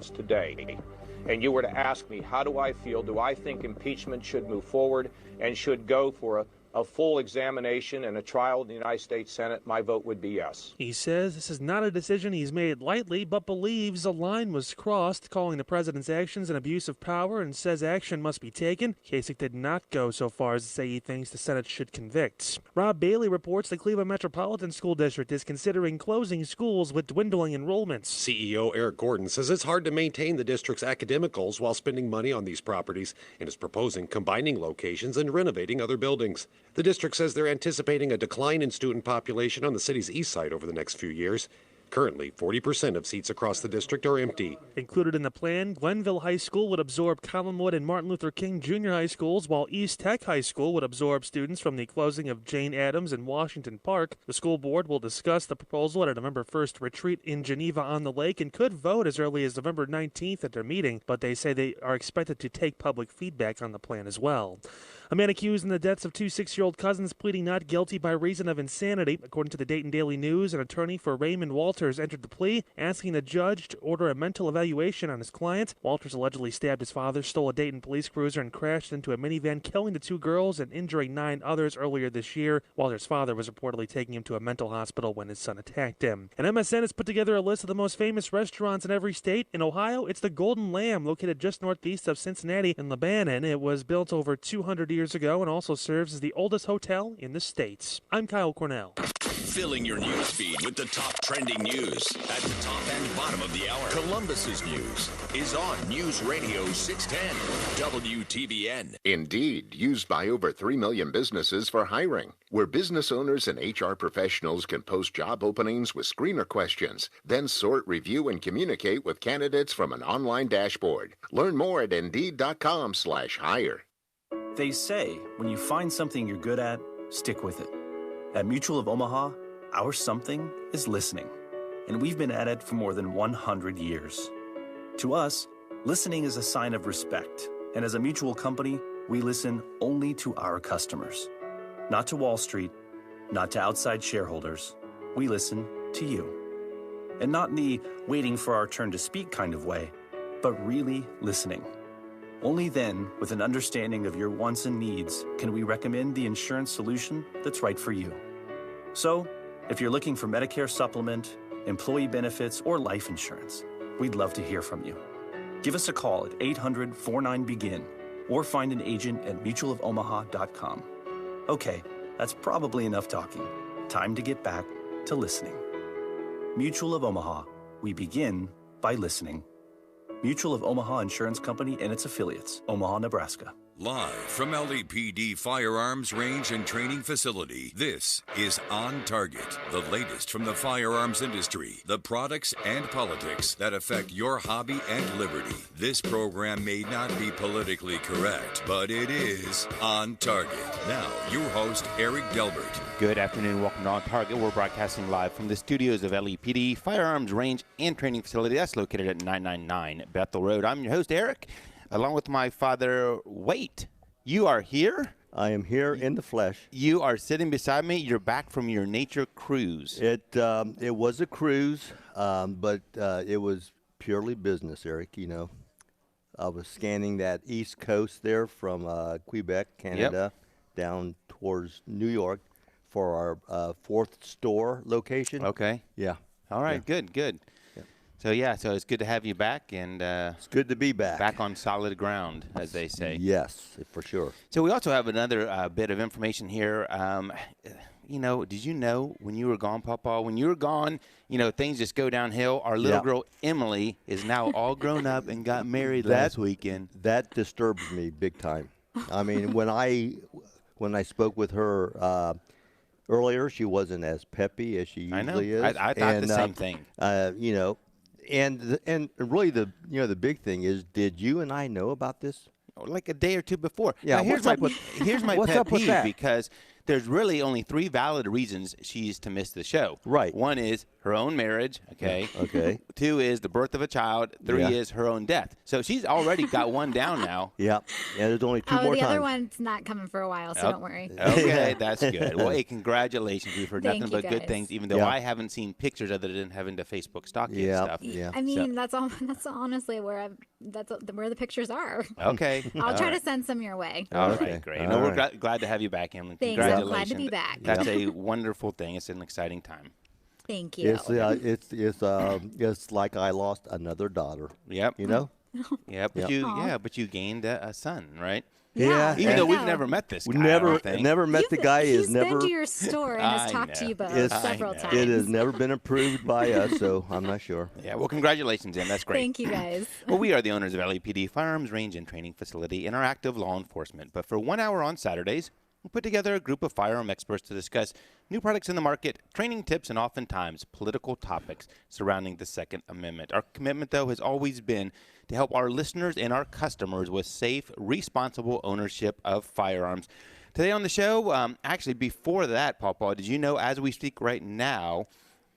today, and you were to ask me, how do I feel? Do I think impeachment should move forward and should go for a full examination and a trial in the United States Senate? My vote would be yes. He says this is not a decision he's made lightly, but believes a line was crossed, calling the president's actions an abuse of power, and says action must be taken. Kasich did not go so far as to say he thinks the Senate should convict. Rob Bailey reports the Cleveland Metropolitan School District is considering closing schools with dwindling enrollments. CEO Eric Gordon says it's hard to maintain the district's academic goals while spending money on these properties and is proposing combining locations and renovating other buildings. The district says they're anticipating a decline in student population on the city's east side over the next few years. Currently, 40% of seats across the district are empty. Included in the plan, Glenville High School would absorb Collinwood and Martin Luther King Junior High Schools, while East Tech High School would absorb students from the closing of Jane Addams and Washington Park. The school board will discuss the proposal at a November 1st retreat in Geneva on the Lake and could vote as early as November 19th at their meeting, but they say they are expected to take public feedback on the plan as well. A man accused in the deaths of two 6-year-old cousins pleading not guilty by reason of insanity. According to the Dayton Daily News, an attorney for Raymond Walters entered the plea, asking the judge to order a mental evaluation on his client. Walters allegedly stabbed his father, stole a Dayton police cruiser, and crashed into a minivan, killing the 2 girls and injuring 9 others earlier this year. Walters' father was reportedly taking him to a mental hospital when his son attacked him. And MSN has put together a list of the most famous restaurants in every state. In Ohio, it's the Golden Lamb, located just northeast of Cincinnati in Lebanon. It was built over 200 years ago and also serves as the oldest hotel in the States. I'm Kyle Cornell. Filling your news feed with the top trending news at the top and bottom of the hour. Columbus's news is on News Radio 610 WTBN. Indeed, used by over 3 million businesses for hiring, where business owners and HR professionals can post job openings with screener questions, then sort, review, and communicate with candidates from an online dashboard. Learn more at Indeed.com/hire. They say when you find something you're good at, stick with it. At Mutual of Omaha, our something is listening, and we've been at it for more than 100 years. To us, listening is a sign of respect, and as a mutual company, we listen only to our customers. Not to Wall Street, not to outside shareholders. We listen to you. And not in the waiting for our turn to speak kind of way, but really listening. Only then, with an understanding of your wants and needs, can we recommend the insurance solution that's right for you. So, if you're looking for Medicare supplement, employee benefits, or life insurance, we'd love to hear from you. Give us a call at 800-49-BEGIN or find an agent at mutualofomaha.com. Okay, that's probably enough talking. Time to get back to listening. Mutual of Omaha. We begin by listening. Mutual of Omaha Insurance Company and its affiliates, Omaha, Nebraska. Live from LEPD Firearms Range and Training Facility, this is On Target, the latest from the firearms industry, the products and politics that affect your hobby and liberty. This program may not be politically correct, but it is On Target. Now, your host, Eric Delbert. Good afternoon. Welcome to On Target. We're broadcasting live from the studios of LEPD Firearms Range and Training Facility. That's located at 999 Bethel Road. I'm your host, Eric. Along with my father, Wait, you are here? I am here in the flesh. You are sitting beside me. You're back from your nature cruise. It was a cruise, but it was purely business, Eric. You know, I was scanning that east coast there from Quebec, Canada, down towards New York for our 4th store location. Okay. Yeah. All right. Yeah. Good. So it's good to have you back, and it's good to be back. Back on solid ground, as they say. Yes, for sure. So we also have another bit of information here. Did you know when you were gone, Papa? When you were gone, things just go downhill. Our little girl Emily is now all grown up and got married last weekend. That disturbs me big time. I mean, when I spoke with her earlier, she wasn't as peppy as she usually is. I thought the same thing. And really the big thing is, did you and I know about this? Like a day or two before. Yeah. Now, here's my pet peeve, because there's really only 3 valid reasons she's to miss the show. Right. 1 is her own marriage, okay? Okay. 2 is the birth of a child. 3 is her own death. So she's already got one down now. Yeah. Yeah, there's only 2 more times. The other one's not coming for a while, so don't worry. Okay, that's good. Well, hey, congratulations. We've heard Thank nothing you, but good guys. things, even though I haven't seen pictures other than having to Facebook stalk you and stuff. Yeah. I mean, that's honestly where where the pictures are. Okay. I'll try to send some your way. All right, great. All No, we're right. glad to have you back, Emily. Thanks. I'm Congratulations. glad to be back. That's a wonderful thing. It's an exciting time. Thank you. It's like I lost another daughter. Yep. You know? Yeah, but you gained a son, right? Yeah. Even though we've never met this guy. We I don't think. never met the guy. He's never. been to your store and has talked to you both several times. It has never been approved by us, so I'm not sure. Yeah, well, congratulations, Em. That's great. Thank you, guys. Well, we are the owners of LAPD Firearms Range and Training Facility, interactive law enforcement. But for 1 hour on Saturdays, we put together a group of firearm experts to discuss new products in the market, training tips, and oftentimes political topics surrounding the Second Amendment. Our commitment, though, has always been to help our listeners and our customers with safe, responsible ownership of firearms. Today on the show, actually before that, Paw, did you know as we speak right now,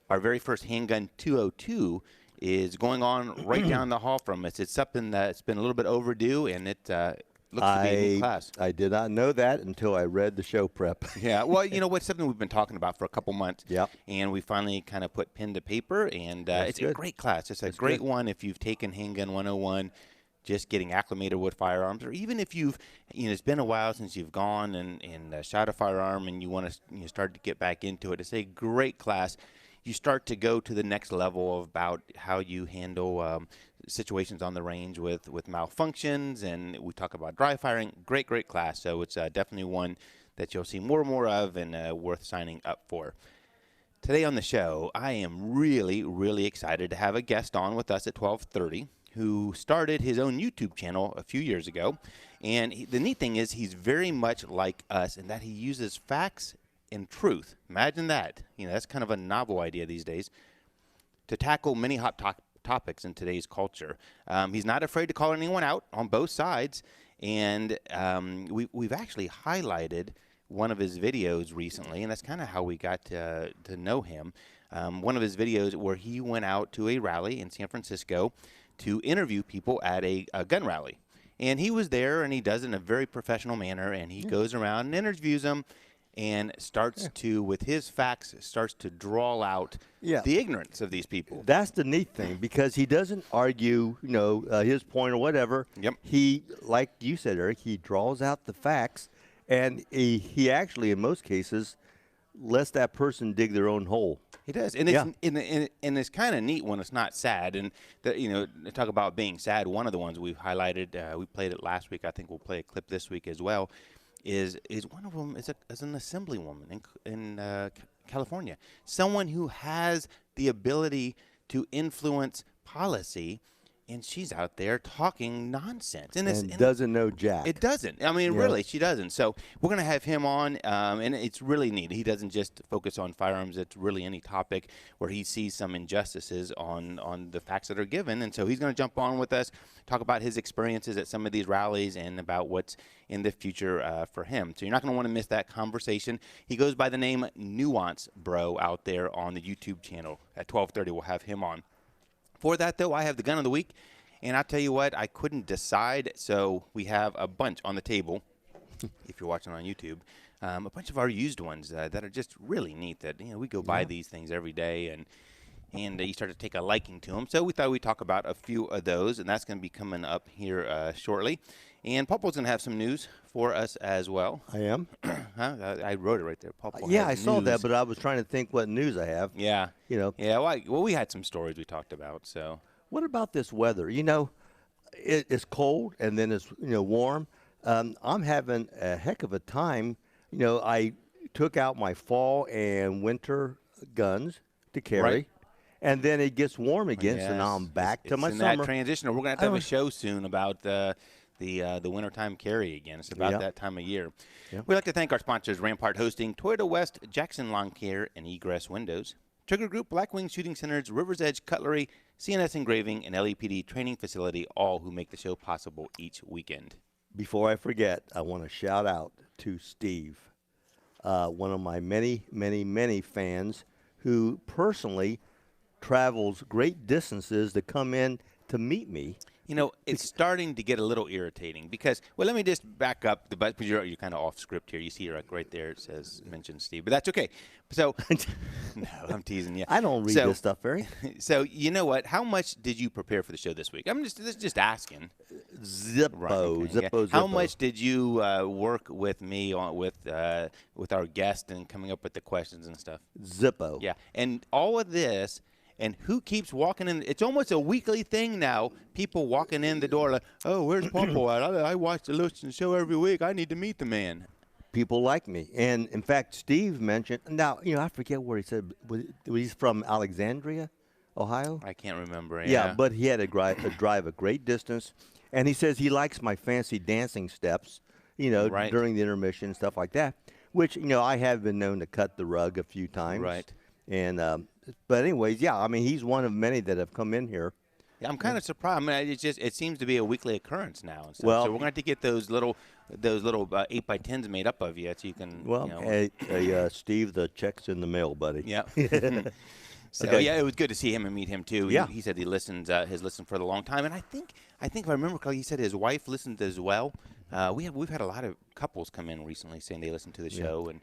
our very first Handgun 202 is going on right down the hall from us. It's something that's been a little bit overdue, and it looks to be a new class. I did not know that until I read the show prep. Yeah, well, you know what's something we've been talking about for a couple months. Yep. And we finally kind of put pen to paper, and it's a great class. It's a great one if you've taken Handgun 101, just getting acclimated with firearms, or even if you've, it's been a while since you've gone and shot a firearm and you want to start to get back into it. It's a great class. You start to go to the next level about how you handle situations on the range with malfunctions, and we talk about dry firing. Great class. So it's definitely one that you'll see more and more of, and worth signing up for. Today on the show, I am really, really excited to have a guest on with us at 12:30 who started his own YouTube channel a few years ago. And the neat thing is he's very much like us in that he uses facts and truth. Imagine that. That's kind of a novel idea these days to tackle many hot topics in today's culture. He's not afraid to call anyone out on both sides, and we've actually highlighted one of his videos recently, and that's kind of how we got to know him. One of his videos where he went out to a rally in San Francisco to interview people at a gun rally. And he was there, and he does it in a very professional manner, and he goes around and interviews them, and starts to, with his facts, starts to draw out the ignorance of these people. That's the neat thing, because he doesn't argue, his point or whatever. Yep. He, like you said, Eric, he draws out the facts, and he actually, in most cases, lets that person dig their own hole. He does, and it's kind of neat when it's not sad. And talk about being sad. One of the ones we've highlighted, we played it last week. I think we'll play a clip this week as well. Is one of them is an assemblywoman in California, someone who has the ability to influence policy, and she's out there talking nonsense and doesn't know jack. It doesn't. I mean, really, she doesn't. So we're going to have him on, and it's really neat. He doesn't just focus on firearms. It's really any topic where he sees some injustices on the facts that are given. And so he's going to jump on with us, talk about his experiences at some of these rallies and about what's in the future for him. So you're not going to want to miss that conversation. He goes by the name Nuance Bro out there on the YouTube channel. At 12:30, we'll have him on. For that, though, I have the gun of the week, and I'll tell you what, I couldn't decide, so we have a bunch on the table, if you're watching on YouTube, a bunch of our used ones that are just really neat that, we go buy these things every day, and you start to take a liking to them. So we thought we'd talk about a few of those, and that's going to be coming up here shortly. And Pawpaw's going to have some news for us as well. I am. I wrote it right there. Pawpaw I saw that, but I was trying to think what news I have. Yeah. Yeah, well, we had some stories we talked about, so. What about this weather? It's cold, and then it's, warm. I'm having a heck of a time. I took out my fall and winter guns to carry. Right. And then it gets warm again, so now I'm back to my it's in summer. That transition. We're going to have a show soon about the wintertime carry again. It's about that time of year. Yep. We'd like to thank our sponsors, Rampart Hosting, Toyota West, Jackson Lawn Care, and Egress Windows. Trigger Group, Blackwing Shooting Centers, River's Edge Cutlery, CNS Engraving, and LAPD Training Facility, all who make the show possible each weekend. Before I forget, I want to shout out to Steve. one of my many, many, many fans who personally travels great distances to come in to meet me. You know, it's starting to get a little irritating because, well, let me just back up because you're kind of off script here. You see right there it says mention Steve, but that's okay. So, no, I'm teasing you. I don't read this stuff, Barry. So, you know what? How much did you prepare for the show this week? I'm just asking. Zippo, Right, okay, Zippo, yeah. Zippo. How much did you work with me on with our guest and coming up with the questions and stuff? Zippo. Yeah, and all of this. And who keeps walking in? It's almost a weekly thing now. People walking in the door like, oh, where's Popo at? I watch the Listen show every week. I need to meet the man. People like me. And, in fact, Steve mentioned, now, I forget where he said, was he's from Alexandria, Ohio? I can't remember. Yeah, but he had to drive a great distance. And he says he likes my fancy dancing steps, Right. during the intermission and stuff like that, which, I have been known to cut the rug a few times. Right. And, but anyways, yeah, I mean, he's one of many that have come in here. Yeah, I'm kind of surprised. I mean, it seems to be a weekly occurrence now. And stuff. Well, so we're going to have to get those little 8x10s made up of you so you can. Well, hey, Steve, the check's in the mail, buddy. Yeah. So Okay. yeah, it was good to see him and meet him too. Yeah. He said he listens, has listened for a long time, and I think if I remember correctly, he said his wife listens as well. We've had a lot of couples come in recently saying they listen to the show and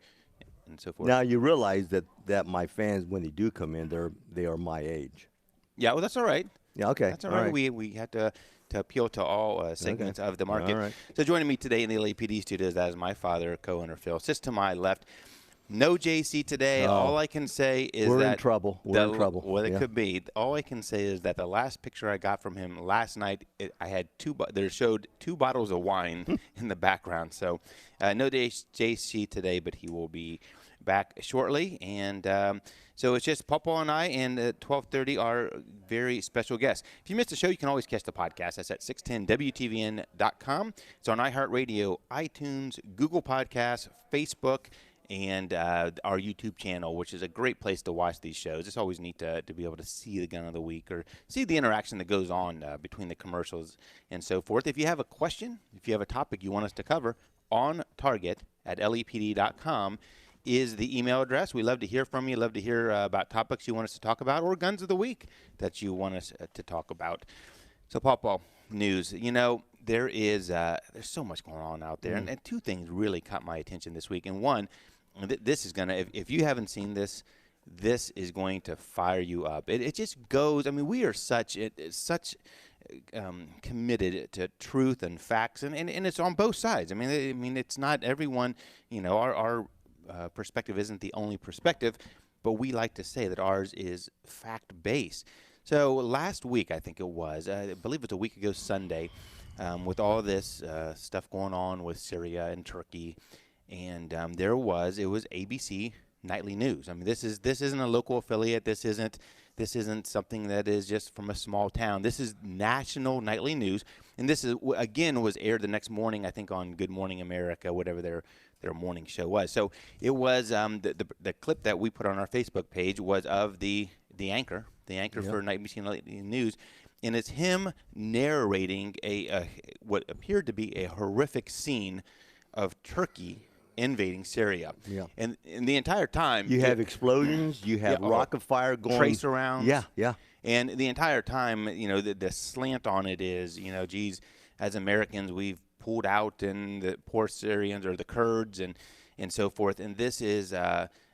so forth. Now you realize that my fans, when they do come in, they are my age. Yeah, well, that's all right. Yeah, okay. That's all right. We had to appeal to all segments of the market. All right. So joining me today in the LAPD studios, that is my father, co-owner Phil. Sits to my left. No JC today. Oh. All I can say is We're that in trouble. We're in trouble. Well, it Yeah. could be. All I can say is that the last picture I got from him last night, I had there showed 2 bottles of wine in the background. So no JC today, but he will be back shortly. And so it's just Papa and I, and at 12:30 our very special guest. If you missed the show, you can always catch the podcast. That's at 610wtvn.com. It's on iHeartRadio, iTunes, Google Podcasts, Facebook, and our YouTube channel, which is a great place to watch these shows. It's always neat to be able to see the gun of the week or see the interaction that goes on between the commercials and so forth. If you have a question, if you have a topic you want us to cover, OnTarget at lepd.com is the email address. We love to hear from you. Love to hear about topics you want us to talk about or guns of the week that you want us to talk about. So, Pawpaw, news. There's so much going on out there, and 2 things really caught my attention this week. And one, this is going to, if you haven't seen this is going to fire you up. It just goes, I mean, we are such committed to truth and facts, and it's on both sides. I mean, it's not everyone, our perspective isn't the only perspective, but we like to say that ours is fact-based. So last week, I think it was, I believe it was a week ago Sunday, with all this stuff going on with Syria and Turkey, and it was ABC Nightly News. I mean, this isn't a local affiliate. This isn't something that is just from a small town. This is national nightly news, and this is again was aired the next morning, I think, on Good Morning America, whatever their morning show was. So it was the clip that we put on our Facebook page was of the anchor for ABC Nightly News. And it's him narrating what appeared to be a horrific scene of Turkey invading Syria. Yeah. And the entire time you have explosions, you have rocket fire going, trace around. Yeah. And the entire time, the slant on it is, geez, as Americans we've pulled out, and the poor Syrians or the Kurds and so forth. And this is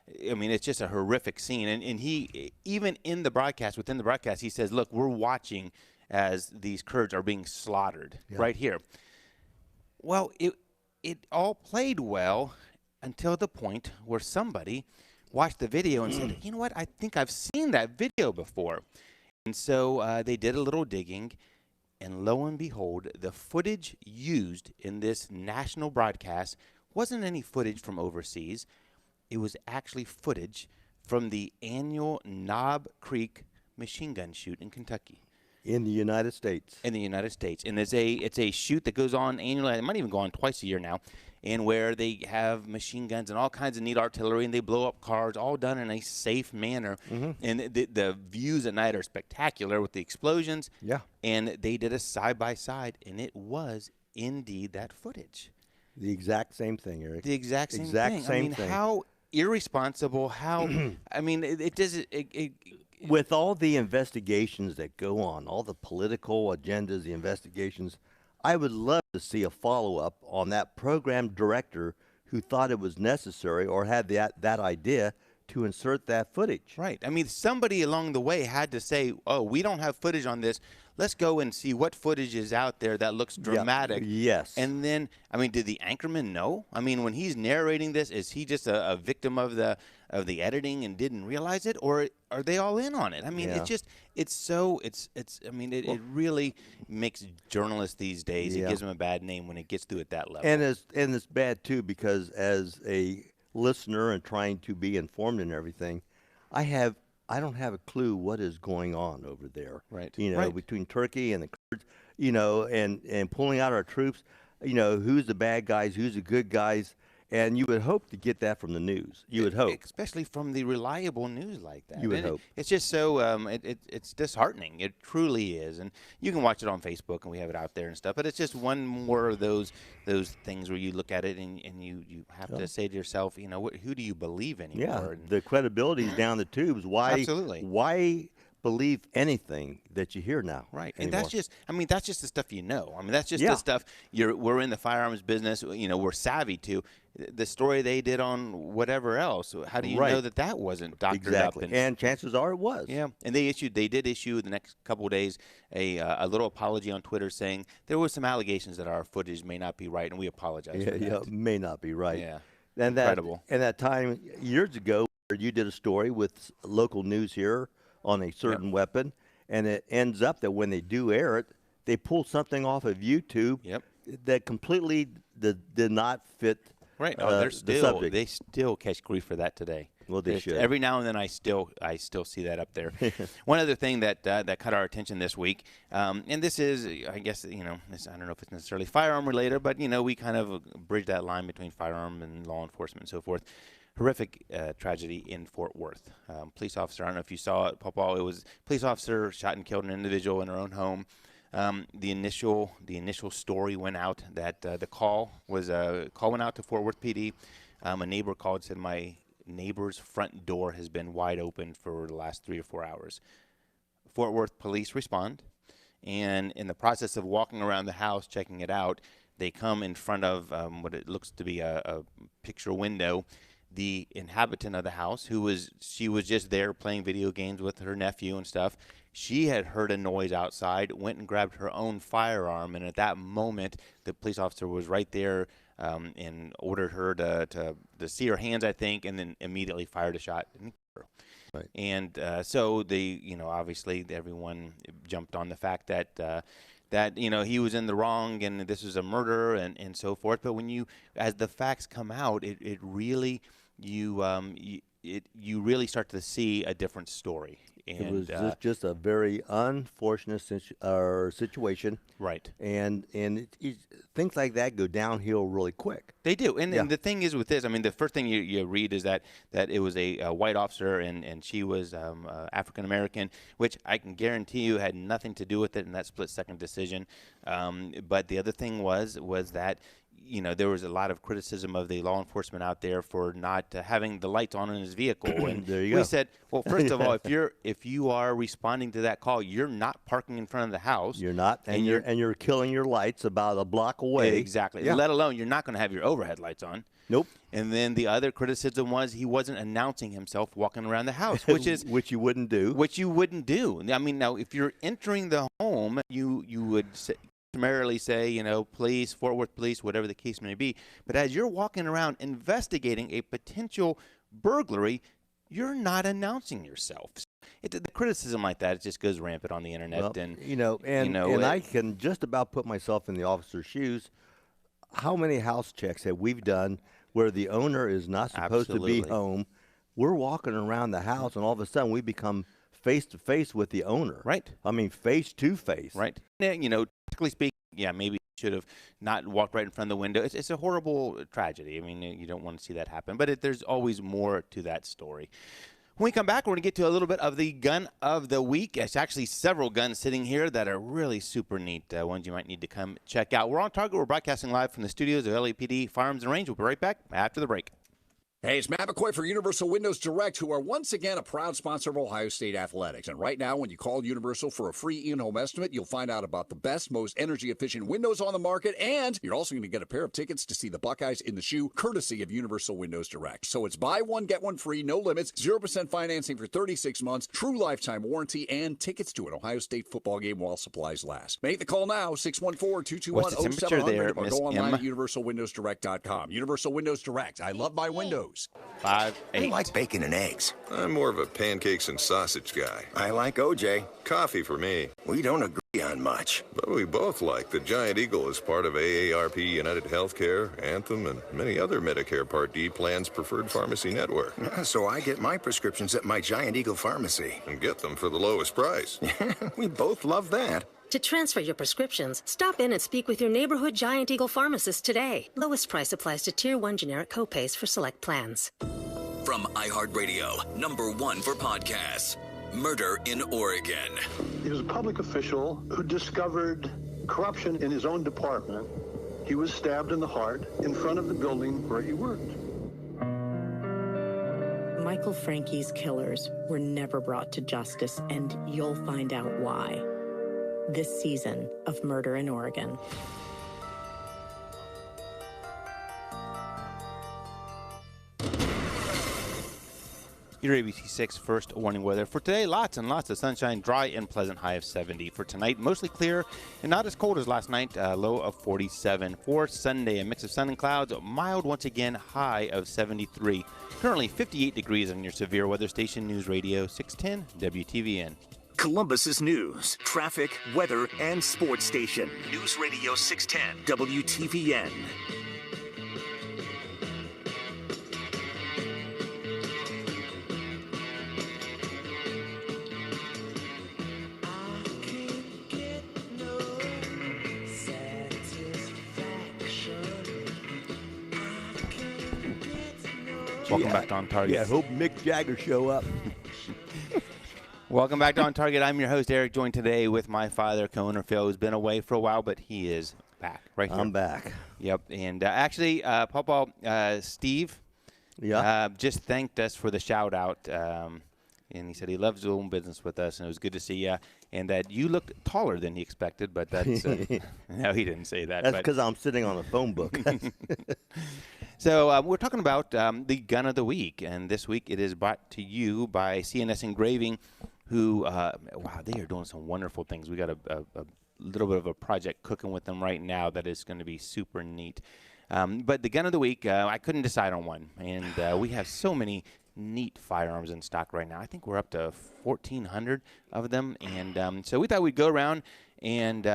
it's just a horrific scene. And he, even within the broadcast, he says, look, we're watching as these Kurds are being slaughtered right here. Well, it all played well until the point where somebody watched the video and said, you know what, I think I've seen that video before. And so they did a little digging, and lo and behold, the footage used in this national broadcast wasn't any footage from overseas. It was actually footage from the annual Knob Creek machine gun shoot in Kentucky. In the United States. In the United States. And it's a shoot that goes on annually. It might even go on twice a year now. And where they have machine guns and all kinds of neat artillery, and they blow up cars, all done in a safe manner. Mm-hmm. And the views at night are spectacular with the explosions. Yeah. And they did a side-by-side, and it was indeed that footage. The exact same thing, Eric. The exact same exact thing. Same thing. How irresponsible, how, I mean, it does it with all the investigations that go on, all the political agendas, the investigations, I would love to see a follow-up on that program director who thought it was necessary or had that idea to insert that footage. Right. I mean, somebody along the way had to say, oh, we don't have footage on this. Let's go and see what footage is out there that looks dramatic. Yes. And then, I mean, did the anchorman know? I mean, when he's narrating this, is he just a victim of the editing and didn't realize it, or are they all in on it? I mean, it really makes journalists these days. It gives them a bad name when it gets through at that level. And it's bad too, because as a listener and trying to be informed and everything, I don't have a clue what is going on over there. Right. Between Turkey and the Kurds, and pulling out our troops, who's the bad guys, who's the good guys. And you would hope to get that from the news. You would hope. Especially from the reliable news like that. You would hope. It's just so, it's disheartening. It truly is. And you can watch it on Facebook, and we have it out there and stuff. But it's just one more of those things where you look at it and you have to say to yourself, who do you believe anymore? Yeah, the credibility's down the tubes. Why? Absolutely. Why believe anything that you hear now? Right. Anymore. And that's just the stuff that's just the stuff we're in the firearms business, we're savvy to. The story they did on whatever else, how do you know that wasn't doctored up? And chances are it was. Yeah, and they did issue the next couple of days a little apology on Twitter saying there was some allegations that our footage may not be right, and we apologize for that. Yeah, may not be right. Yeah, and incredible. And that time years ago, where you did a story with local news here on a certain weapon, and it ends up that when they do air it, they pull something off of YouTube that completely did not fit. Right. They still catch grief for that today. Well, they should. Every now and then I still see that up there. One other thing that caught our attention this week, and this is, I guess, I don't know if it's necessarily firearm related, but, we kind of bridge that line between firearm and law enforcement and so forth. Horrific tragedy in Fort Worth. Police officer, I don't know if you saw it, Papa, it was a police officer shot and killed an individual in her own home. The initial story went out that the call went out to Fort Worth PD. A neighbor called and said, my neighbor's front door has been wide open for the last 3 or 4 hours. Fort Worth police respond, and in the process of walking around the house checking it out, they come in front of what it looks to be a picture window. The inhabitant of the house, she was just there playing video games with her nephew and stuff. She had heard a noise outside, went and grabbed her own firearm, and at that moment, the police officer was right there and ordered her to see her hands, I think, and then immediately fired a shot. Right. And so obviously everyone jumped on the fact that he was in the wrong and this was a murder and so forth. But as the facts come out, it really you really start to see a different story. And, it was just a very unfortunate situation. Right. And things like that go downhill really quick. They do. And the thing is with this, I mean, the first thing you read is that it was a white officer and she was African-American, which I can guarantee you had nothing to do with it in that split-second decision. But the other thing was that there was a lot of criticism of the law enforcement out there for not having the lights on in his vehicle. And there you we go. said, well, first of all, if you are responding to that call, you're not parking in front of the house. You're not, and you're killing your lights about a block away. Exactly. Yeah. Let alone you're not going to have your overhead lights on. Nope. And then the other criticism was he wasn't announcing himself walking around the house, which you wouldn't do. Which you wouldn't do. I mean, now if you're entering the home, you would primarily say, police, Fort Worth police, whatever the case may be. But as you're walking around investigating a potential burglary, you're not announcing yourself. The criticism like that, it just goes rampant on the internet. Well, and I can just about put myself in the officer's shoes. How many house checks have we done where the owner is not supposed to be home? We're walking around the house, and all of a sudden we become face to face with the owner. Right. I mean, face to face. Right. Technically speaking, maybe should have not walked right in front of the window. It's a horrible tragedy. I mean, you don't want to see that happen. But there's always more to that story. When we come back, we're going to get to a little bit of the gun of the week. It's actually several guns sitting here that are really super neat, ones you might need to come check out. We're on Target. We're broadcasting live from the studios of LAPD Firearms and Range. We'll be right back after the break. Hey, it's Matt McCoy for Universal Windows Direct, who are once again a proud sponsor of Ohio State Athletics. And right now, when you call Universal for a free in-home estimate, you'll find out about the best, most energy-efficient windows on the market, and you're also going to get a pair of tickets to see the Buckeyes in the shoe, courtesy of Universal Windows Direct. So it's buy one, get one free, no limits, 0% financing for 36 months, true lifetime warranty, and tickets to an Ohio State football game while supplies last. Make the call now, 614-221-0700, or go online at universalwindowsdirect.com. Universal Windows Direct. I love my windows. 5-8. I like bacon and eggs. I'm more of a pancakes and sausage guy. I like OJ. Coffee for me. We don't agree on much. But we both like the Giant Eagle as part of AARP, United Healthcare, Anthem, and many other Medicare Part D plans' preferred pharmacy network. So I get my prescriptions at my Giant Eagle pharmacy. And get them for the lowest price. We both love that. To transfer your prescriptions, stop in and speak with your neighborhood Giant Eagle pharmacist today. Lowest price applies to Tier 1 generic copays for select plans. From iHeartRadio, #1 for podcasts, Murder in Oregon. He was a public official who discovered corruption in his own department. He was stabbed in the heart in front of the building where he worked. Michael Frankie's killers were never brought to justice, and you'll find out why. This season of Murder in Oregon. Your ABC6 first warning weather. For today, lots and lots of sunshine, dry and pleasant, high of 70. For tonight, mostly clear and not as cold as last night, low of 47. For Sunday, a mix of sun and clouds, mild once again, high of 73. Currently 58 degrees on your severe weather station, News Radio 610 WTVN. Columbus's news, traffic, weather, and sports station. News Radio 610 WTVN. Welcome back to On Target. Yeah, hope Mick Jagger show up. Welcome back to On Target. I'm your host, Eric, joined today with my father, co-owner Phil, who's been away for a while, but he is back right here. I'm back. Yep. And actually, Papa, Steve just thanked us for the shout-out. And he said he loves doing business with us, and it was good to see you. And that you looked taller than he expected, but that's no, he didn't say that. That's because I'm sitting on a phone book. So we're talking about the gun of the week, and this week it is brought to you by CNS Engraving, who, wow, they are doing some wonderful things. We got a little bit of a project cooking with them right now that is going to be super neat. But the gun of the week, I couldn't decide on one, and we have so many neat firearms in stock right now. I think we're up to 1,400 of them, and so we thought we'd go around and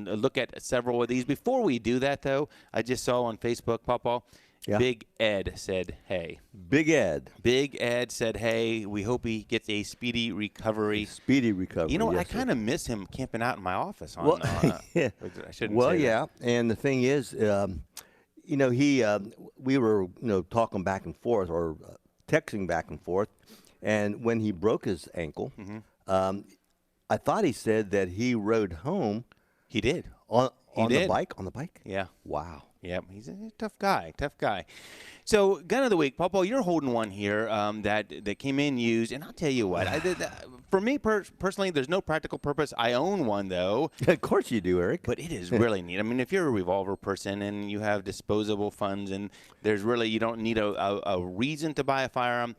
look at several of these. Before we do that, though, I just saw on Facebook, Papa, Big Ed said, hey. Big Ed. Big Ed said, hey, we hope he gets a speedy recovery. Speedy recovery, You know, yes, I kind of miss him camping out in my office. On, well, I shouldn't say yeah, that. and the thing is, you know, we were, talking back and forth or texting back and forth, and when he broke his ankle, I thought he said that he rode home. He did. On the bike? On the bike? Yeah. Wow. Yep, he's a tough guy, So, gun of the week, Papa, you're holding one here that came in used, and I'll tell you what, for me personally, there's no practical purpose. I own one, though. Of course you do, Eric. But it is really neat. I mean, if you're a revolver person and you have disposable funds and you don't need a reason to buy a firearm,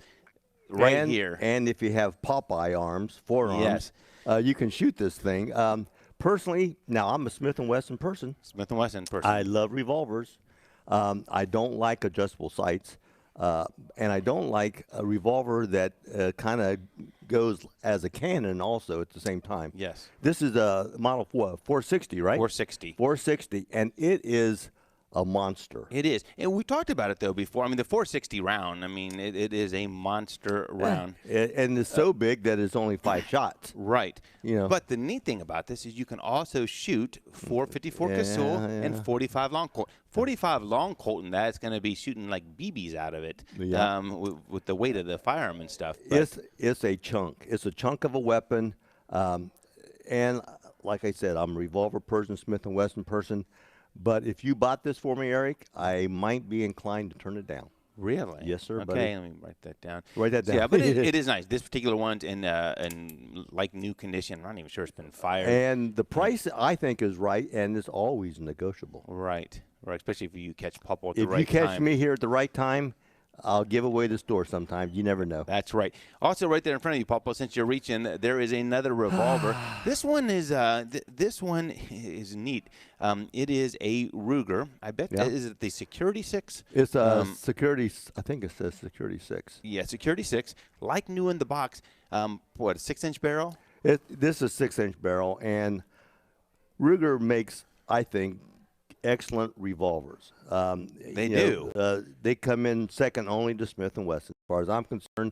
here. And if you have Popeye forearms, you can shoot this thing. Personally, now I'm a Smith & Wesson person. I love revolvers. I don't like adjustable sights. And I don't like a revolver that kind of goes as a cannon also at the same time. Yes. This is a model 460, right? 460. 460. And it is a monster. It is. And we talked about it, though, before. I mean, the 460 round, I mean, it is a monster round. And it's so big that it's only 5 shots. Right. You know. But the neat thing about this is you can also shoot 454 Casull and 45 long Colt. 45 long Colt, and that's going to be shooting like BBs out of it with the weight of the firearm and stuff. But It's a chunk. It's a chunk of a weapon. And like I said, I'm a revolver person, Smith & Wesson person. But if you bought this for me, Eric, I might be inclined to turn it down. Really? Yes, sir. Okay, buddy. let me write that down. Write that down. Yeah, but it is nice. This particular one's in like new condition. I'm not even sure it's been fired. And the price, I think, is right, and it's always negotiable. Right. Especially if you catch Papa at the right time. If you catch me here at the right time, I'll give away the store sometimes. You never know. That's right. Also, right there in front of you, Papa, since you're reaching, there is another revolver. This one is neat. It is a Ruger. I bet is it the Security 6? It's a Security. I think it says Security 6. Yeah, Security 6, like new in the box. What, a 6-inch barrel? This is a 6-inch barrel, and Ruger makes, I think, excellent revolvers. They do. They come in second only to Smith & Wesson, as far as I'm concerned.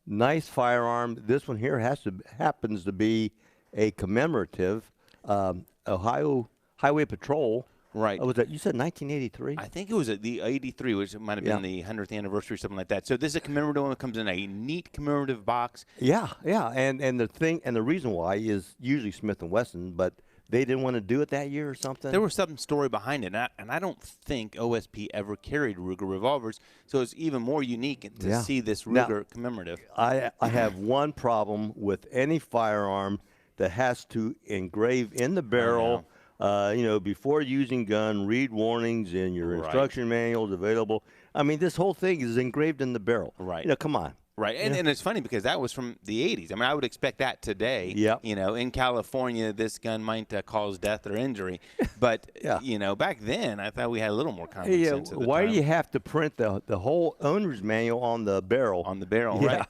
Nice firearm. This one here happens to be a commemorative Ohio Highway Patrol. Right. Was that, you said 1983? I think it was the 83, which might have been the 100th anniversary, something like that. So this is a commemorative one that comes in a neat commemorative box. Yeah. And the reason why is usually Smith & Wesson, but they didn't want to do it that year or something? There was some story behind it, and I don't think OSP ever carried Ruger revolvers, so it's even more unique to see this Ruger commemorative. I have one problem with any firearm that has to engrave in the barrel, before using gun, read warnings in your instruction manuals available. I mean, this whole thing is engraved in the barrel. Right. Come on. Right, and it's funny because that was from the 80s. I mean, I would expect that today. Yep. In California, this gun might cause death or injury. But, back then, I thought we had a little more common sense at the why time. do you have to print the whole owner's manual on the barrel? On the barrel, right.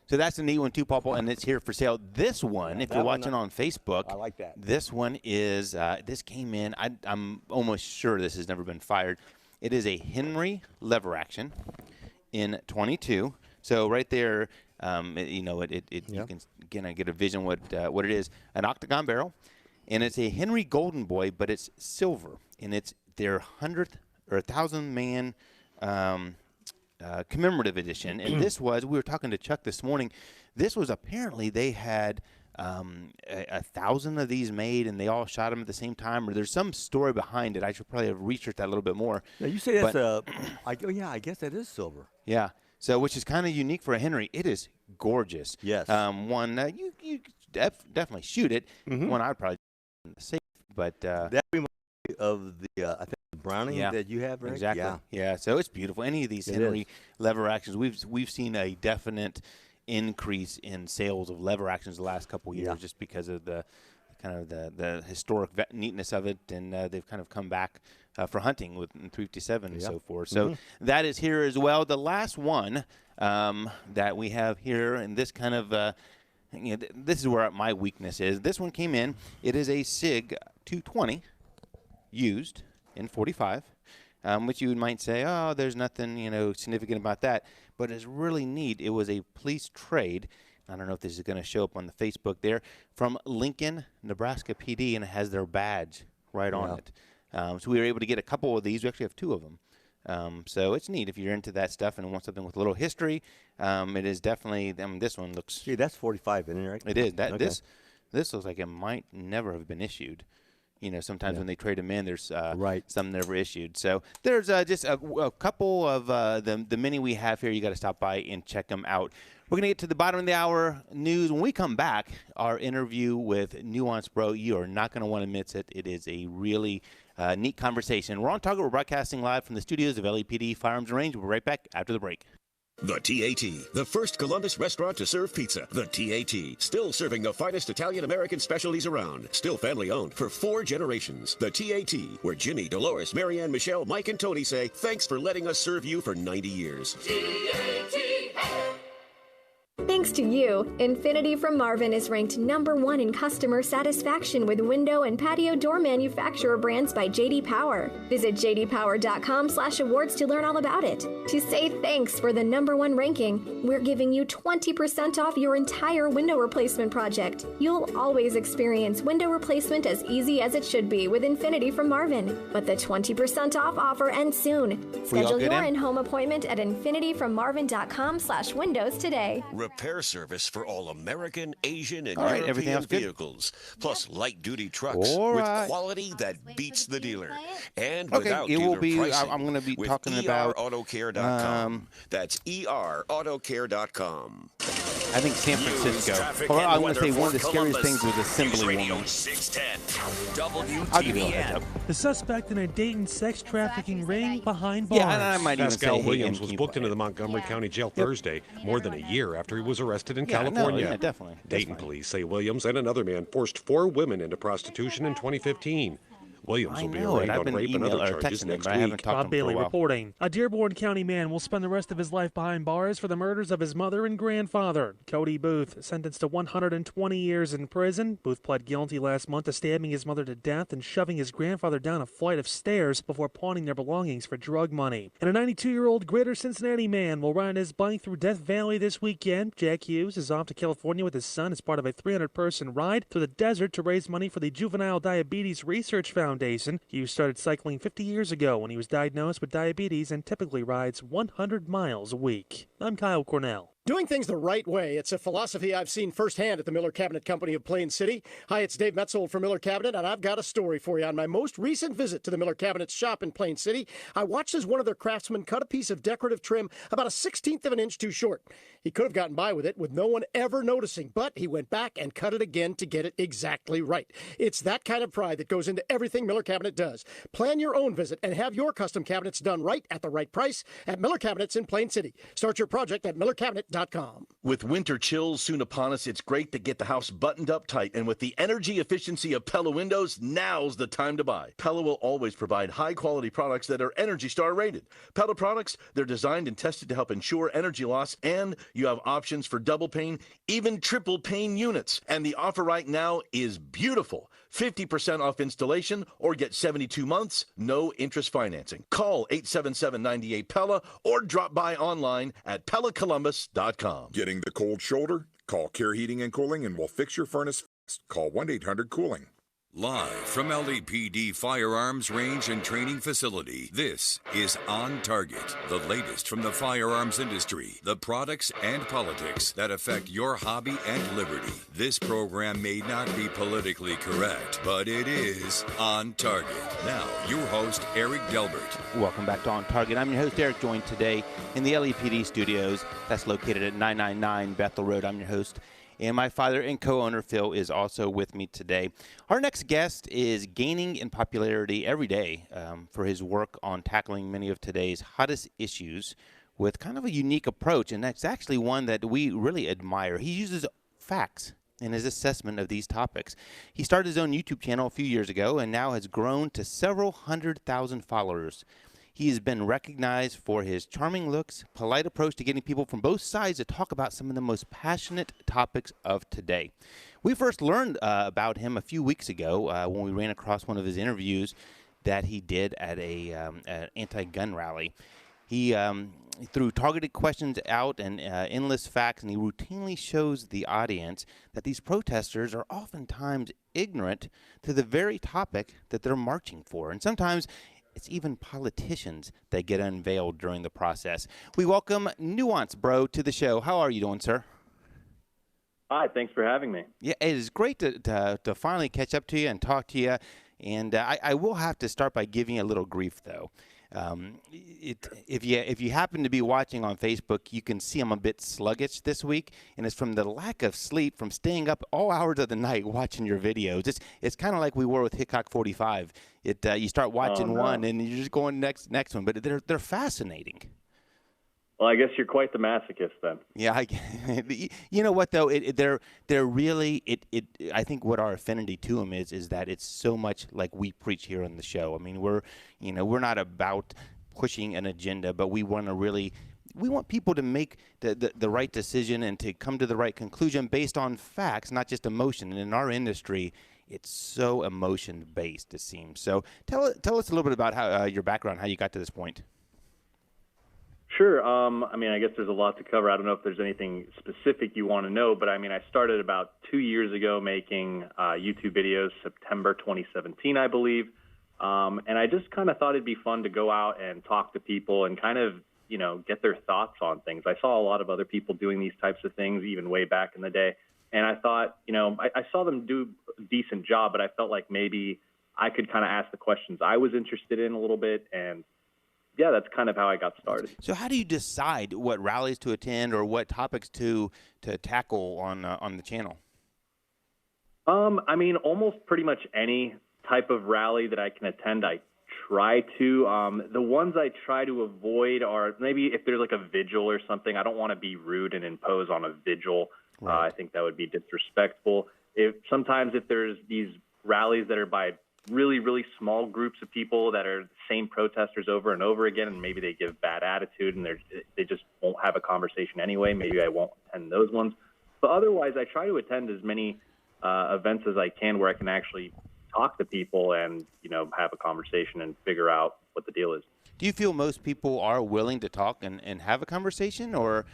So that's a neat one, too, Papa, and it's here for sale. This one, if you're watching on Facebook, I like that. This one is, this came in, I'm almost sure this has never been fired. It is a Henry lever action in 22. So right there, you can get a vision what it is. An octagon barrel, and it's a Henry Golden Boy, but it's silver, and it's their 100th or 1,000 man commemorative edition. And this was, we were talking to Chuck this morning, this was apparently they had 1,000 of these made, and they all shot them at the same time, or there's some story behind it. I should probably have researched that a little bit more. Now you say that's I guess that is silver. Yeah. So, which is kind of unique for a Henry. It is gorgeous. Yes. One you definitely shoot it. One I'd probably safe, but that reminds me of the I think the Browning that you have, right? Exactly. Yeah. So it's beautiful. Any of these Henry lever actions, we've seen a definite increase in sales of lever actions the last couple of years, just because of the kind of the historic neatness of it, and they've kind of come back for hunting with 357 and so forth. So that is here as well. The last one that we have here, and this kind of this is where my weakness is. This one came in. It is a SIG 220 used in 45, which you might say, oh, there's nothing significant about that, but it's really neat. It was a police trade. I don't know if this is going to show up on the Facebook there, from Lincoln, Nebraska PD, and it has their badge right on it. So we were able to get a couple of these. We actually have 2 of them. So it's neat if you're into that stuff and want something with a little history. It is definitely, this one looks. See, that's 45, isn't it, right? It is. This looks like it might never have been issued. Sometimes when they trade them in, there's some never issued. So there's just a couple of the many we have here. You got to stop by and check them out. We're going to get to the bottom of the hour news. When we come back, our interview with Nuance Bro, you are not going to want to miss it. It is a really neat conversation. We're on Target. We're broadcasting live from the studios of LAPD Firearms and Range. We'll be right back after the break. The TAT, the first Columbus restaurant to serve pizza. The TAT, still serving the finest Italian-American specialties around. Still family-owned for 4 generations. The TAT, where Jimmy, Dolores, Marianne, Michelle, Mike, and Tony say, thanks for letting us serve you for 90 years. TAT. Thanks to you, Infinity from Marvin is ranked #1 in customer satisfaction with window and patio door manufacturer brands by J.D. Power. Visit jdpower.com/awards to learn all about it. To say thanks for the #1 ranking, we're giving you 20% off your entire window replacement project. You'll always experience window replacement as easy as it should be with Infinity from Marvin. But the 20% off offer ends soon. Schedule your in-home appointment at infinityfrommmarvin.com/windows today. Repair service for all American, Asian, and All right, everything European else good? vehicles, plus light-duty trucks All with right. quality that beats the dealer, and Okay, without it will dealer be. pricing. I'm going to be with talking about. ERAutocare.com. That's ERAutocare.com. I think San Francisco. Or I'm going to say one of the scariest things was Assembly Woman. 610 I'll give you a heads up. The suspect in a Dayton sex trafficking ring behind bars. Yeah, and I might even Pascal say Williams hey, was booked into the Montgomery County Jail Thursday, more than a year after he was arrested in California. Yeah, definitely. Dayton police say Williams and another man forced 4 women into prostitution in 2015. Williams will be arraigned on rape and other charges next week. Bob Bailey reporting. A Dearborn County man will spend the rest of his life behind bars for the murders of his mother and grandfather. Cody Booth, sentenced to 120 years in prison. Booth pled guilty last month to stabbing his mother to death and shoving his grandfather down a flight of stairs before pawning their belongings for drug money. And a 92-year-old Greater Cincinnati man will ride his bike through Death Valley this weekend. Jack Hughes is off to California with his son as part of a 300-person ride through the desert to raise money for the Juvenile Diabetes Research Foundation. Hughes started cycling 50 years ago when he was diagnosed with diabetes and typically rides 100 miles a week. I'm Kyle Cornell. Doing things the right way. It's a philosophy I've seen firsthand at the Miller Cabinet Company of Plain City. Hi, it's Dave Metzold from Miller Cabinet, and I've got a story for you. On my most recent visit to the Miller Cabinet's shop in Plain City, I watched as one of their craftsmen cut a piece of decorative trim about a 1/16 of an inch too short. He could have gotten by with it with no one ever noticing, but he went back and cut it again to get it exactly right. It's that kind of pride that goes into everything Miller Cabinet does. Plan your own visit and have your custom cabinets done right at the right price at Miller Cabinets in Plain City. Start your project at millercabinet.com. With winter chills soon upon us, it's great to get the house buttoned up tight. And with the energy efficiency of Pella windows, now's the time to buy. Pella will always provide high-quality products that are ENERGY STAR rated. Pella products, they're designed and tested to help ensure energy loss, and you have options for double pane, even triple pane units. And the offer right now is beautiful. 50% off installation or get 72 months, no interest financing. Call 877-98-PELLA or drop by online at PellaColumbus.com. Getting the cold shoulder? Call Care Heating and Cooling and we'll fix your furnace fast. Call 1-800-COOLING. Live from LAPD Firearms Range and Training Facility, this is On Target, the latest from the firearms industry, the products and politics that affect your hobby and liberty. This program may not be politically correct, but it is On Target. Now, your host, Eric Delbert. Welcome back to On Target. I'm your host, Eric, joined today in the LAPD studios. That's located at 999 Bethel Road. I'm your host. And my father and co-owner, Phil, is also with me today. Our next guest is gaining in popularity every day for his work on tackling many of today's hottest issues with kind of a unique approach. And that's actually one that we really admire. He uses facts in his assessment of these topics. He started his own YouTube channel a few years ago and now has grown to several 100,000 followers. He has been recognized for his charming looks, polite approach to getting people from both sides to talk about some of the most passionate topics of today. We first learned about him a few weeks ago when we ran across one of his interviews that he did at an anti-gun rally. He threw targeted questions out and endless facts, and he routinely shows the audience that these protesters are oftentimes ignorant to the very topic that they're marching for. And sometimes it's even politicians that get unveiled during the process. We welcome Nuance Bro to the show. How are you doing, sir? Hi, thanks for having me. Yeah, it is great to finally catch up to you and talk to you. And I will have to start by giving you a little grief, though. If you happen to be watching on Facebook, you can see I'm a bit sluggish this week, and it's from the lack of sleep from staying up all hours of the night watching your videos. It's kind of like we were with Hickok 45. You start watching one and you're just going next one, but they're fascinating. Well, I guess you're quite the masochist then. Yeah, you know what though? They're really. I think what our affinity to them is that it's so much like we preach here on the show. I mean, we're not about pushing an agenda, but we want to really we want people to make the right decision and to come to the right conclusion based on facts, not just emotion. And in our industry, it's so emotion-based, it seems. So tell us a little bit about how your background, how you got to this point. Sure. I mean, I guess there's a lot to cover. I don't know if there's anything specific you want to know, but I mean, I started about 2 years ago making YouTube videos, September 2017, I believe. And I just kind of thought it'd be fun to go out and talk to people and kind of, you know, get their thoughts on things. I saw a lot of other people doing these types of things, even way back in the day. And I thought, you know, I saw them do a decent job, but I felt like maybe I could kind of ask the questions I was interested in a little bit. And yeah, that's kind of how I got started. So how do you decide what rallies to attend or what topics to tackle on the channel? I mean, almost pretty much any type of rally that I can attend, I try to. The ones I try to avoid are maybe if there's like a vigil or something. I don't want to be rude and impose on a vigil. Right. I think that would be disrespectful. Sometimes if there's these rallies that are by really, really small groups of people that are the same protesters over and over again, and maybe they give bad attitude and they just won't have a conversation anyway, maybe I won't attend those ones. But otherwise, I try to attend as many events as I can where I can actually talk to people and, you know, have a conversation and figure out what the deal is. Do you feel most people are willing to talk and have a conversation, or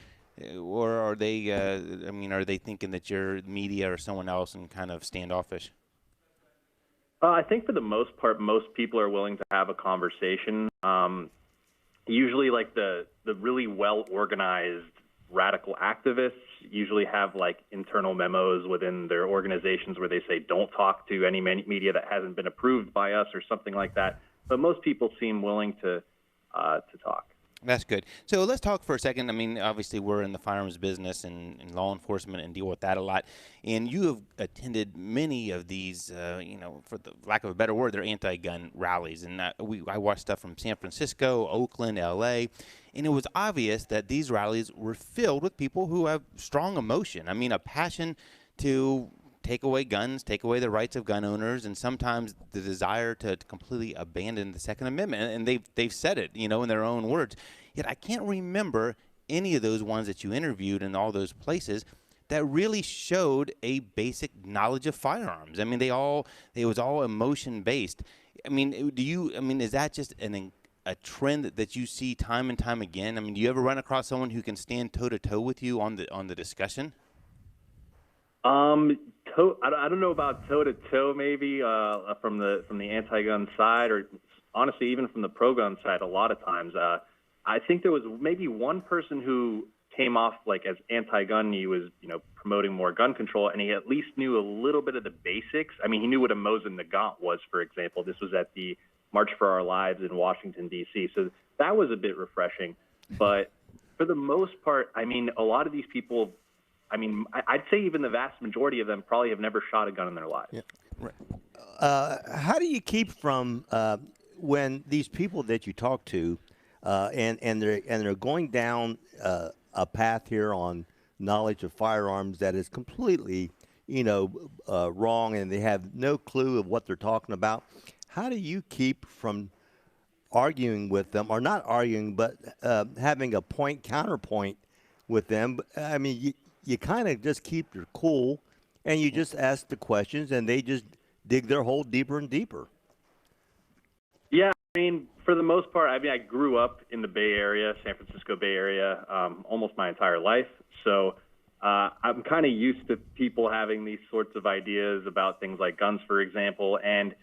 are they, I mean, are they thinking that you're media or someone else and kind of standoffish? I think for the most part, most people are willing to have a conversation. Usually, like the really well-organized radical activists usually have like internal memos within their organizations where they say, don't talk to any media that hasn't been approved by us or something like that. But most people seem willing to talk. That's good. So let's talk for a second. I mean, obviously, we're in the firearms business and law enforcement and deal with that a lot. And you have attended many of these, you know, for the lack of a better word, they're anti-gun rallies. And I watched stuff from San Francisco, Oakland, L.A., and it was obvious that these rallies were filled with people who have strong emotion. I mean, a passion to take away guns, take away the rights of gun owners, and sometimes the desire to completely abandon the Second Amendment. And they've said it, you know, in their own words. Yet I can't remember any of those ones that you interviewed in all those places that really showed a basic knowledge of firearms. I mean, it was all emotion based. I mean, is that just a trend that you see time and time again? I mean, do you ever run across someone who can stand toe to toe with you on the discussion? I don't know about toe-to-toe maybe from the anti-gun side, or honestly even from the pro-gun side a lot of times. I think there was maybe one person who came off like as anti-gun. He was, you know, promoting more gun control, and he at least knew a little bit of the basics. I mean, he knew what a Mosin Nagant was, for example. This was at the March for Our Lives in Washington, D.C., so that was a bit refreshing. But for the most part, I mean, a lot of these people, I mean, I'd say even the vast majority of them probably have never shot a gun in their lives. Yeah. Right. How do you keep from when these people that you talk to, and they're going down a path here on knowledge of firearms that is completely, you know, wrong, and they have no clue of what they're talking about? How do you keep from arguing with them, or not arguing, but having a counterpoint with them? I mean, you kind of just keep your cool, and you just ask the questions, and they just dig their hole deeper and deeper. Yeah, I mean, for the most part, I mean, I grew up in the Bay Area, San Francisco Bay Area, almost my entire life. So I'm kind of used to people having these sorts of ideas about things like guns, for example, and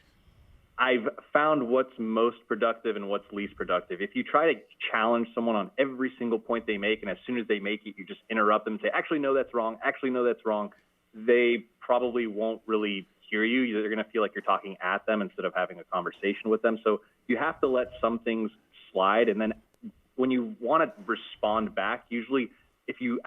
I've found what's most productive and what's least productive. If you try to challenge someone on every single point they make, and as soon as they make it, you just interrupt them and say, actually, no, that's wrong. Actually, no, that's wrong. They probably won't really hear you. They're going to feel like you're talking at them instead of having a conversation with them. So you have to let some things slide. And then when you want to respond back, usually if you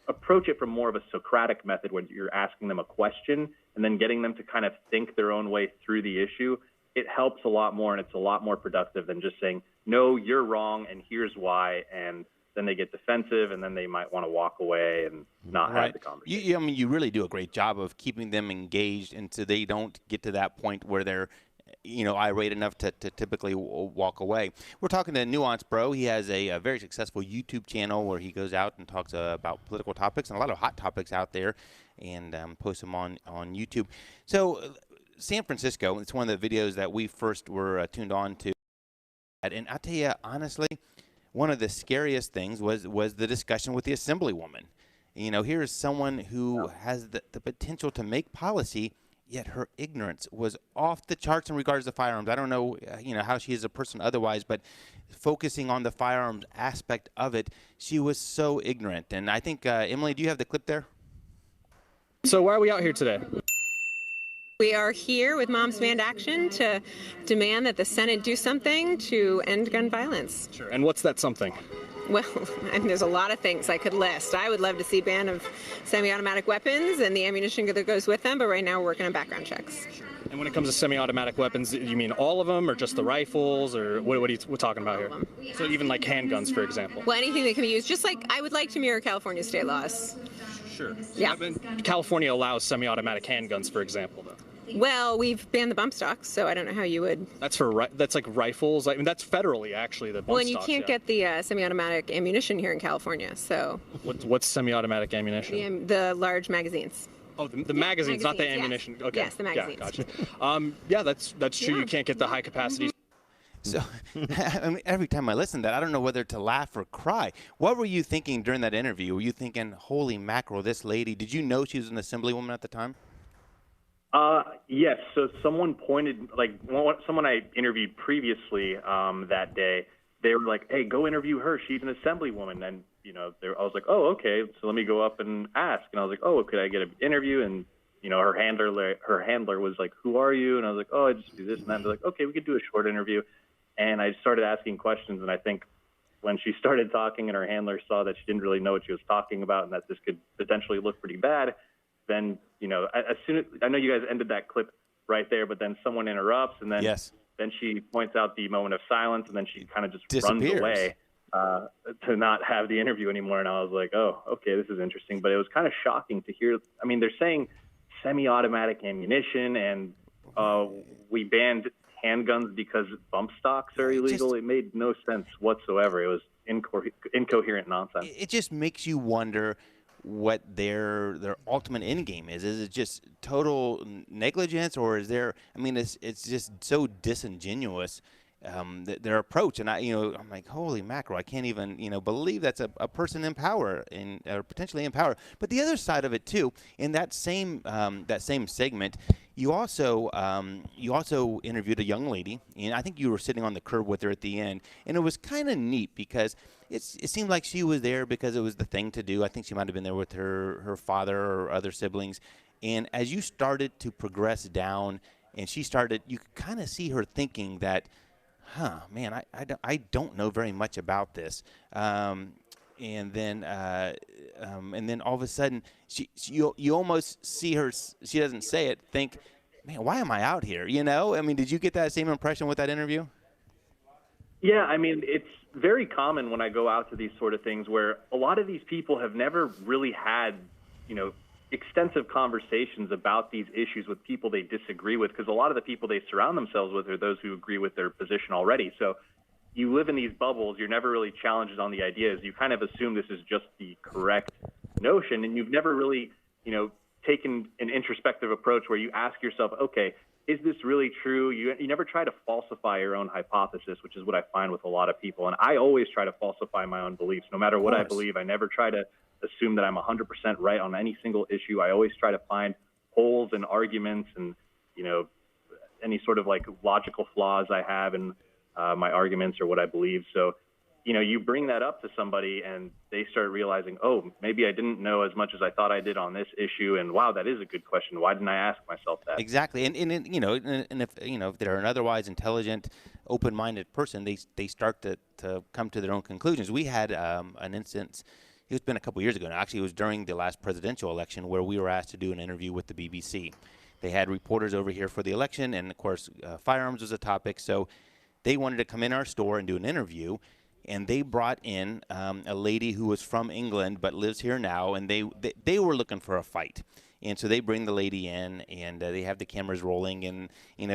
approach it from more of a Socratic method, when you're asking them a question and then getting them to kind of think their own way through the issue, it helps a lot more, and it's a lot more productive than just saying, no, you're wrong, and here's why, and then they get defensive, and then they might want to walk away and not have the conversation. I mean, you really do a great job of keeping them engaged, and so they don't get to that point where they're irate enough to typically walk away. We're talking to Nuance Bro. He has a very successful YouTube channel where he goes out and talks about political topics and a lot of hot topics out there, and posts them on YouTube. So San Francisco, it's one of the videos that we first were tuned on to. And I'll tell you, honestly, one of the scariest things was the discussion with the Assemblywoman. Here is someone who has the potential to make policy, yet her ignorance was off the charts in regards to firearms. I don't know, how she is a person otherwise, but focusing on the firearms aspect of it, she was so ignorant. And I think, Emily, do you have the clip there? So why are we out here today? We are here with Moms Demand Action to demand that the Senate do something to end gun violence. Sure. And what's that something? Well, there's a lot of things I could list. I would love to see ban of semi-automatic weapons and the ammunition that goes with them, but right now we're working on background checks. And when it comes to semi-automatic weapons, you mean all of them, or just the rifles, or what are you talking about here? So even like handguns, for example? Well, anything that can be used, just like I would like to mirror California state laws. Sure. Yeah. California allows semi-automatic handguns, for example, though. Well, we've banned the bump stocks, so I don't know how you would. That's like rifles. I mean, that's federally actually. The bump well, and you stocks, can't get the semi-automatic ammunition here in California. So. What's semi-automatic ammunition? The large magazines. Oh, the magazines, not the ammunition. Yes. Okay. Yes, the magazines. Yeah, gotcha. Yeah, that's true. Yeah. You can't get the high capacity. So I mean, every time I listen to that, I don't know whether to laugh or cry. What were you thinking during that interview? Were you thinking, holy mackerel, this lady, did you know she was an Assemblywoman at the time? Yes. So someone pointed, someone I interviewed previously that day, they were like, hey, go interview her. She's an Assemblywoman. And, I was like, oh, okay. So let me go up and ask. And I was like, oh, could I get an interview? And, her handler was like, who are you? And I was like, oh, I just do this and that. And they're like, okay, we could do a short interview. And I started asking questions. And I think when she started talking and her handler saw that she didn't really know what she was talking about and that this could potentially look pretty bad, then, as soon as I know you guys ended that clip right there, but then someone interrupts and then then she points out the moment of silence and then she kind of just runs away to not have the interview anymore. And I was like, oh, okay, this is interesting. But it was kind of shocking to hear. I mean, they're saying semi-automatic ammunition and we banned handguns because bump stocks are illegal. It made no sense whatsoever. It was incoherent nonsense. It just makes you wonder what their ultimate end game is. Is it just total negligence, or is there? I mean, it's just so disingenuous, their approach. And I'm like, holy mackerel! I can't even believe that's a person in power or potentially in power. But the other side of it too, in that same segment, you also interviewed a young lady, and I think you were sitting on the curb with her at the end, and it was kind of neat because it seemed like she was there because it was the thing to do. I think she might have been there with her father or other siblings. And as you started to progress down, and you could kind of see her thinking that, man, I don't know very much about this. And then all of a sudden, you almost see her. She doesn't say it. Think, man, why am I out here? I mean, did you get that same impression with that interview? Yeah, I mean, it's very common when I go out to these sort of things where a lot of these people have never really had, extensive conversations about these issues with people they disagree with, because a lot of the people they surround themselves with are those who agree with their position already. So you live in these bubbles. You're never really challenged on the ideas. You kind of assume this is just the correct notion, and you've never really, taken an introspective approach where you ask yourself, okay, is this really true? You never try to falsify your own hypothesis, which is what I find with a lot of people. And I always try to falsify my own beliefs. No matter what I believe, I never try to assume that I'm 100% right on any single issue. I always try to find holes and arguments and, any sort of logical flaws I have in my arguments or what I believe. So, you bring that up to somebody and they start realizing, oh, maybe I didn't know as much as I thought I did on this issue. And wow, that is a good question. Why didn't I ask myself that? Exactly. And if they're an otherwise intelligent, open-minded person, they start to come to their own conclusions. We had an instance. It's been a couple years ago now. Actually, it was during the last presidential election where we were asked to do an interview with the BBC. They had reporters over here for the election, and, of course, firearms was a topic. So they wanted to come in our store and do an interview, and they brought in a lady who was from England but lives here now, and they were looking for a fight. And so they bring the lady in, and they have the cameras rolling. And,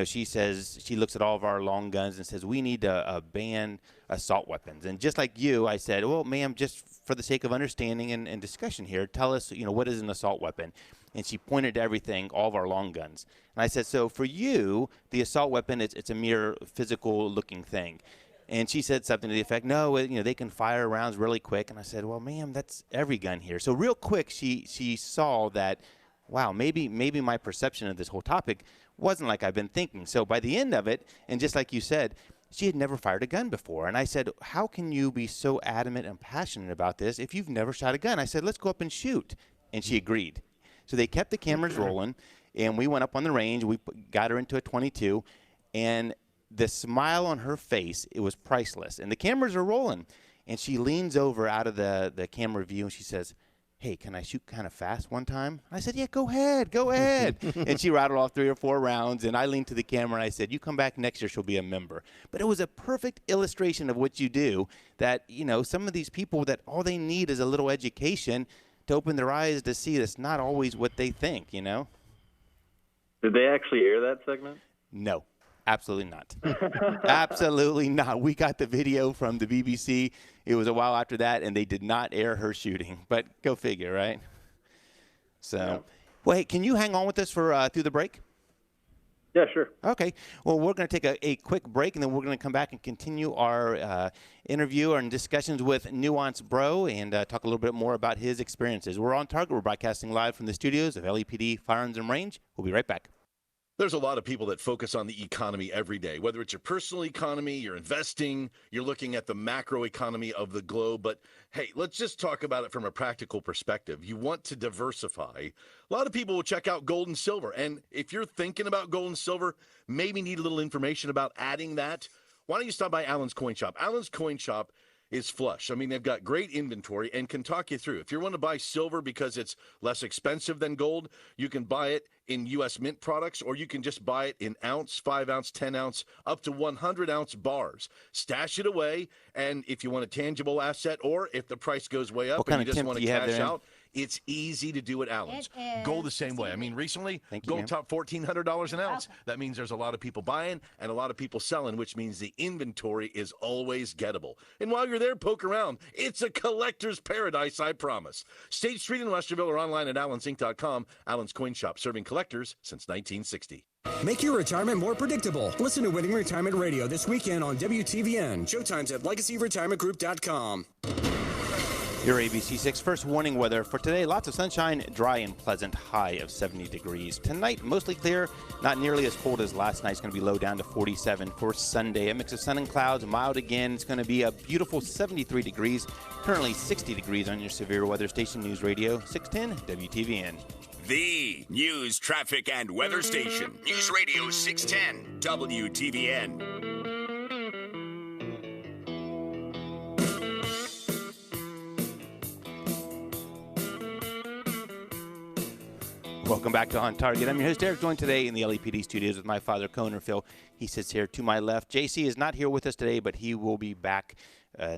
she says, she looks at all of our long guns and says, we need to ban assault weapons. And just like you, I said, well, ma'am, just for the sake of understanding and discussion here, tell us, what is an assault weapon? And she pointed to everything, all of our long guns. And I said, so for you, the assault weapon, it's a mere physical-looking thing. And she said something to the effect, no, they can fire rounds really quick. And I said, well, ma'am, that's every gun here. So real quick, she saw that, wow, maybe my perception of this whole topic wasn't like I've been thinking. So by the end of it, and just like you said, she had never fired a gun before. And I said, how can you be so adamant and passionate about this if you've never shot a gun? I said, let's go up and shoot. And she agreed. So they kept the cameras rolling, and we went up on the range. We got her into a 22, and the smile on her face, it was priceless. And the cameras are rolling, and she leans over out of the camera view, and she says, hey, can I shoot kind of fast one time? I said, yeah, go ahead. And she rattled off 3 or 4 rounds, and I leaned to the camera, and I said, you come back next year, she'll be a member. But it was a perfect illustration of what you do, that, some of these people that all they need is a little education to open their eyes to see that's not always what they think, Did they actually air that segment? No. Absolutely not. Absolutely not. We got the video from the BBC. It was a while after that, and they did not air her shooting. But go figure, right? So, yeah. Well, hey, can you hang on with us for through the break? Yeah, sure. Okay. Well, we're going to take a quick break, and then we're going to come back and continue our interview and discussions with Nuance Bro and talk a little bit more about his experiences. We're on target. We're broadcasting live from the studios of LAPD Firearms and Range. We'll be right back. There's a lot of people that focus on the economy every day, whether it's your personal economy, you're investing, you're looking at the macro economy of the globe. But hey, let's just talk about it from a practical perspective. You want to diversify. A lot of people will check out gold and silver. And if you're thinking about gold and silver, maybe need a little information about adding that, why don't you stop by Allen's Coin Shop? Allen's Coin Shop is flush. I mean, they've got great inventory and can talk you through. If you want to buy silver because it's less expensive than gold, you can buy it in U.S. Mint products, or you can just buy it in ounce, 5 ounce, 10 ounce, up to 100 ounce bars. Stash it away, and if you want a tangible asset, or if the price goes way up and you just want to cash out, it's easy to do at Allen's. Gold the same way. I mean, recently, gold topped $1,400 an ounce. That means there's a lot of people buying and a lot of people selling, which means the inventory is always gettable. And while you're there, poke around. It's a collector's paradise, I promise. State Street in Westerville or online at allensinc.com. Allen's Coin Shop, serving collectors since 1960. Make your retirement more predictable. Listen to Winning Retirement Radio this weekend on WTVN. Showtimes at LegacyRetirementGroup.com. Your ABC6 first warning weather for today. Lots of sunshine, dry and pleasant, high of 70 degrees. Tonight, mostly clear, not nearly as cold as last night. It's going to be low down to 47 for Sunday. A mix of sun and clouds, mild again. It's going to be a beautiful 73 degrees. Currently 60 degrees on your severe weather station, News Radio 610 WTVN. The news, traffic, and weather station. News Radio 610 WTVN. Welcome back to On Target. I'm your host, Eric, joined today in the LAPD studios with my father, Coner Phil. He sits here to my left. JC is not here with us today, but he will be back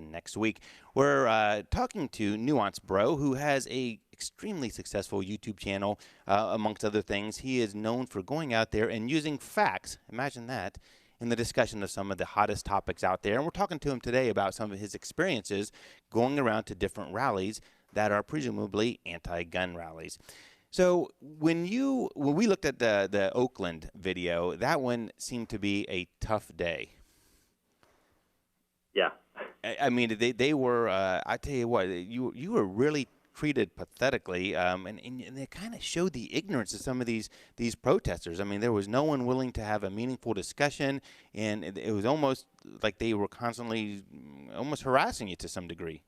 next week. We're talking to Nuance Bro, who has a extremely successful YouTube channel, amongst other things. He is known for going out there and using facts, imagine that, in the discussion of some of the hottest topics out there. And we're talking to him today about some of his experiences going around to different rallies that are presumably anti-gun rallies. So when we looked at the Oakland video, that one seemed to be a tough day. Yeah. I mean, they were. I tell you what, you were really treated pathetically, and they kind of showed the ignorance of some of these protesters. I mean, there was no one willing to have a meaningful discussion, and it was almost like they were constantly almost harassing you to some degree.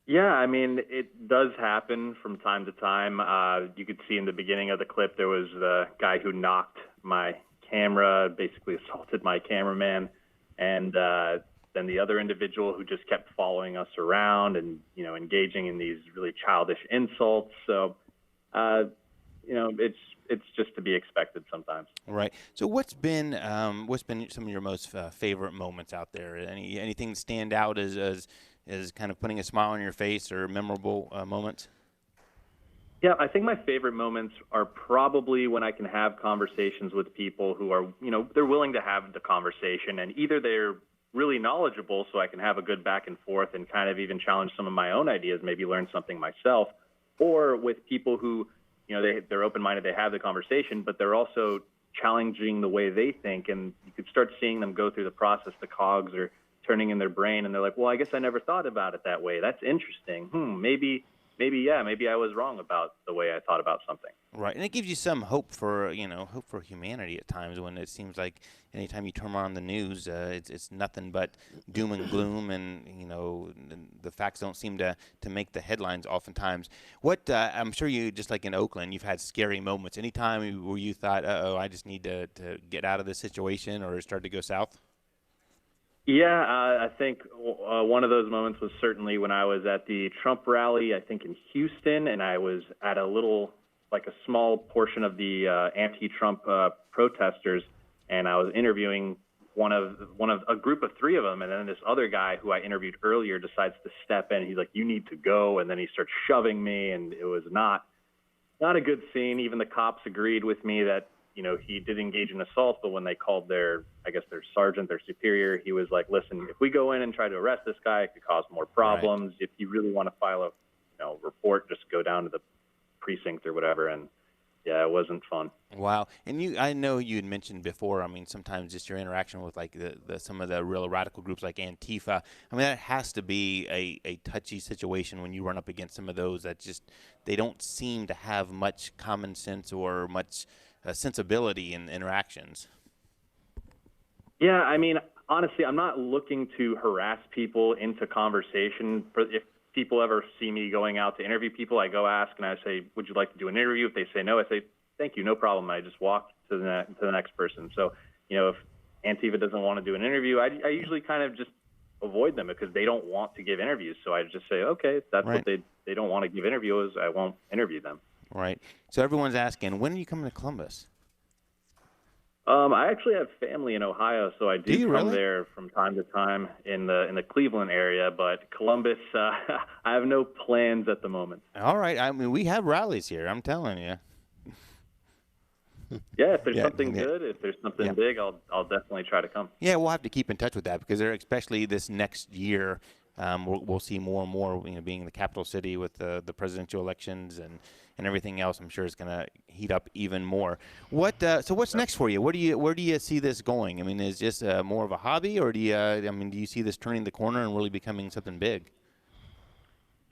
Yeah, I mean, it does happen from time to time. You could see in the beginning of the clip, there was the guy who knocked my camera, basically assaulted my cameraman, and then the other individual who just kept following us around and, engaging in these really childish insults. So, it's just to be expected sometimes. Right. So what's been some of your most favorite moments out there? Anything stand out as kind of putting a smile on your face or memorable moments? Yeah, I think my favorite moments are probably when I can have conversations with people who are, they're willing to have the conversation, and either they're really knowledgeable so I can have a good back and forth and kind of even challenge some of my own ideas, maybe learn something myself, or with people who, they're open-minded, they have the conversation, but they're also challenging the way they think, and you could start seeing them go through the process, the cogs are turning in their brain, and they're like, well, I guess I never thought about it that way. That's interesting. Maybe I was wrong about the way I thought about something. Right, and it gives you some hope for hope for humanity at times when it seems like anytime you turn on the news, it's nothing but doom and gloom, and the facts don't seem to make the headlines oftentimes. What I'm sure you, just like in Oakland, you've had scary moments. Anytime where you thought, I just need to get out of this situation, or start to go south? Yeah, I think one of those moments was certainly when I was at the Trump rally, I think in Houston, and I was at a small portion of the anti-Trump protesters, and I was interviewing one of a group of three of them, and then this other guy who I interviewed earlier decides to step in. He's like, "You need to go," and then he starts shoving me, and it was not a good scene. Even the cops agreed with me that he did engage in assault, but when they called their sergeant, their superior, he was like, listen, if we go in and try to arrest this guy, it could cause more problems. Right. If you really want to file a report, just go down to the precinct or whatever. And yeah, it wasn't fun. Wow. And I know you had mentioned before, sometimes just your interaction with like some of the real radical groups like Antifa, that has to be a touchy situation when you run up against some of those that just, they don't seem to have much common sense or much sensibility in interactions. Yeah, honestly, I'm not looking to harass people into conversation. If people ever see me going out to interview people, I go ask and I say, would you like to do an interview? If they say no, I say, thank you, no problem. I just walk to the next person. So, if Antifa doesn't want to do an interview, I usually kind of just avoid them because they don't want to give interviews. So I just say, okay, if that's what they don't want to give interviews, I won't interview them. Right. So everyone's asking, when are you coming to Columbus? I actually have family in Ohio, so I do come really? there from time to time in the Cleveland area. But Columbus, I have no plans at the moment. All right. We have rallies here. I'm telling you. Yeah, if there's something good, if there's something big, I'll definitely try to come. Yeah, we'll have to keep in touch with that because especially this next year, we'll see more and more. Being the capital city with the presidential elections and everything else, I'm sure it's going to heat up even more. So what's next for you? Where do you see this going? Is this more of a hobby, or do you see this turning the corner and really becoming something big?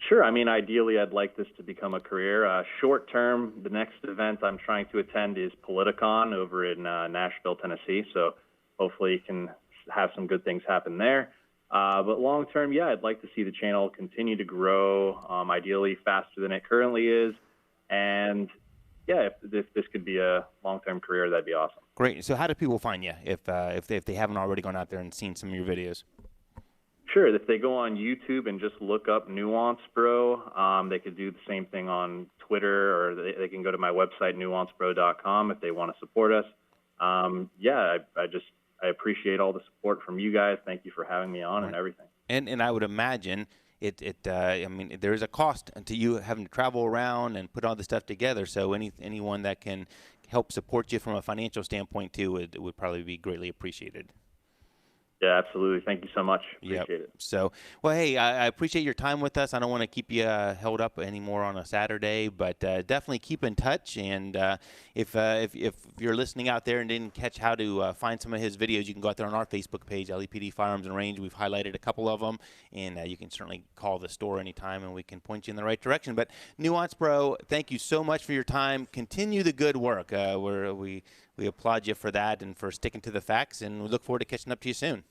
Sure. Ideally, I'd like this to become a career. Short term, the next event I'm trying to attend is Politicon over in Nashville, Tennessee. So hopefully you can have some good things happen there. But long term, I'd like to see the channel continue to grow, ideally faster than it currently is. And if this could be a long-term career, that'd be awesome. Great. So how do people find you if they haven't already gone out there and seen some of your videos? Sure. If they go on YouTube and just look up Nuance Bro, they could do the same thing on Twitter, or they can go to my website, nuancebro.com, if they want to support us. I appreciate all the support from you guys. Thank you for having me on and everything. And I would imagine there is a cost to you having to travel around and put all this stuff together. So anyone that can help support you from a financial standpoint too would probably be greatly appreciated. Yeah, absolutely. Thank you so much. Appreciate it. So, well, hey, I appreciate your time with us. I don't want to keep you held up anymore on a Saturday, but definitely keep in touch. And if you're listening out there and didn't catch how to find some of his videos, you can go out there on our Facebook page, LEPD Firearms and Range. We've highlighted a couple of them, and you can certainly call the store anytime, and we can point you in the right direction. But Nuance Bro, thank you so much for your time. Continue the good work. We applaud you for that and for sticking to the facts, and we look forward to catching up to you soon.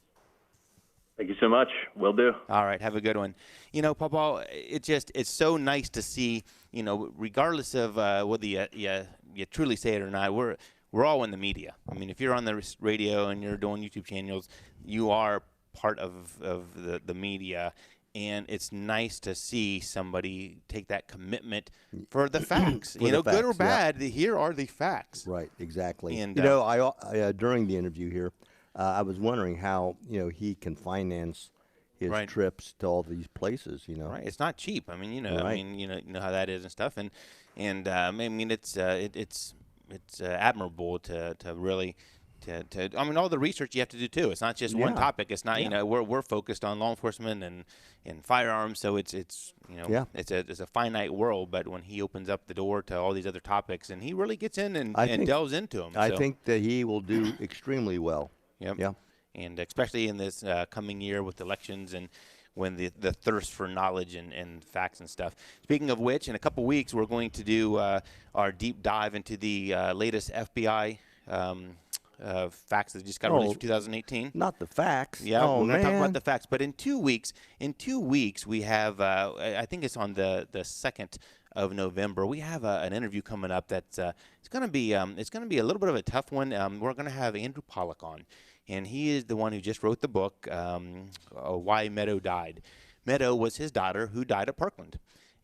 Thank you so much. Will do. All right. Have a good one. Papa, it's so nice to see, regardless of whether you truly say it or not, we're all in the media. If you're on the radio and you're doing YouTube channels, you are part of the media. And it's nice to see somebody take that commitment for the facts. Good or bad, here are the facts. Right, exactly. And I during the interview here, I was wondering how he can finance his Right. trips to all these places. Right. It's not cheap. I mean, Right. you know how that is and stuff. And I mean, it's admirable to really. I mean, all the research you have to do too. It's not just one Yeah. topic. It's not, Yeah. we're focused on law enforcement and firearms, so it's Yeah. it's a finite world. But when he opens up the door to all these other topics, and he really gets in and I think- delves into them. I think that he will do extremely well. Yep. Yeah. And especially in this coming year with elections and when the thirst for knowledge and facts and stuff. Speaking of which, in a couple weeks, we're going to do our deep dive into the latest FBI facts that just got released for 2018. Not the facts. Yeah, oh, we're going to talk man. about the facts. But in 2 weeks, we have, I think it's on the 2nd of November, we have an interview coming up that's it's going to be a little bit of a tough one. We're going to have Andrew Pollack on, and he is the one who just wrote the book, Why Meadow Died. Meadow was his daughter who died at Parkland.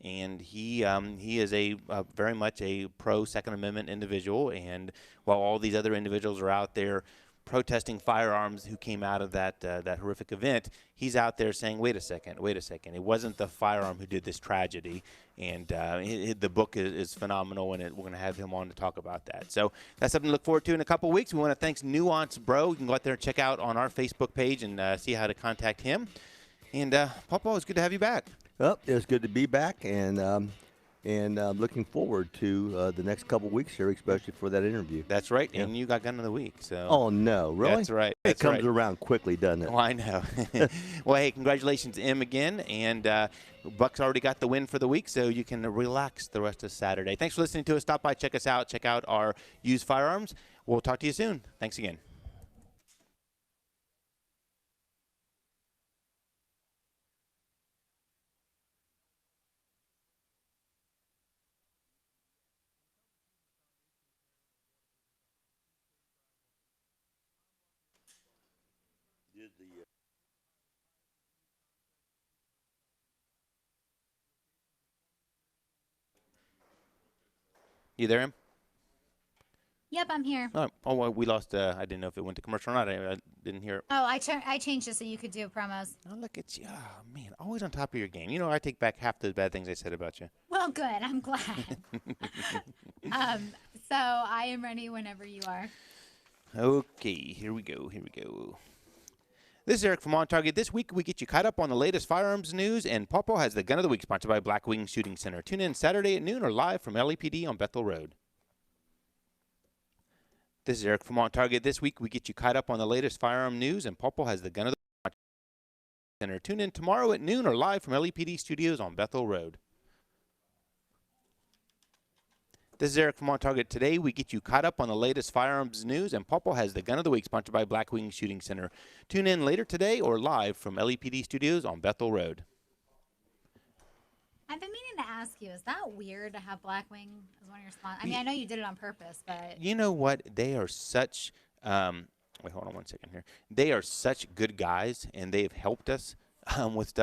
And he is a very much a pro Second Amendment individual. And while all these other individuals are out there protesting firearms who came out of that horrific event, he's out there saying, wait a second, it wasn't the firearm who did this tragedy. And the book is phenomenal, and we're going to have him on to talk about that. So that's something to look forward to in a couple of weeks. We want to thank Nuance Bro. You can go out there and check out on our Facebook page and see how to contact him. And Papa, it's good to have you back. Well, it's good to be back, and looking forward to the next couple weeks here, especially for that interview. That's right, and you got Gun of the Week. So. Oh, no, really? That's right. It comes around quickly, doesn't it? Oh, I know. Well, hey, congratulations to him again, and Buck's already got the win for the week, so you can relax the rest of Saturday. Thanks for listening to us. Stop by, check us out, check out our used firearms. We'll talk to you soon. Thanks again. You there, Em? Yep, I'm here. Oh, well, we lost. I didn't know if it went to commercial or not. I didn't hear it. Oh, I changed it so you could do promos. Oh, look at you. Oh, man, always on top of your game. You know, I take back half the bad things I said about you. Well, good. I'm glad. So I am ready whenever you are. Okay, here we go. This is Eric from OnTarget. This week, we get you caught up on the latest firearms news, and Pawpaw has the Gun of the Week, sponsored by Blackwing Shooting Center. Tune in Saturday at noon or live from LAPD on Bethel Road. This is Eric from OnTarget. This week, we get you caught up on the latest firearm news, and Pawpaw has the Gun of the Week Center. Tune in tomorrow at noon or live from LAPD Studios on Bethel Road. This is Eric from OnTarget. Today, we get you caught up on the latest firearms news, and Pawpaw has the Gun of the Week, sponsored by Blackwing Shooting Center. Tune in later today or live from LAPD Studios on Bethel Road. I've been meaning to ask you, is that weird to have Blackwing as one of your sponsors? I mean, I know you did it on purpose, but... You know what? They are such... wait, hold on one second here. They are such good guys, and they've helped us with stuff.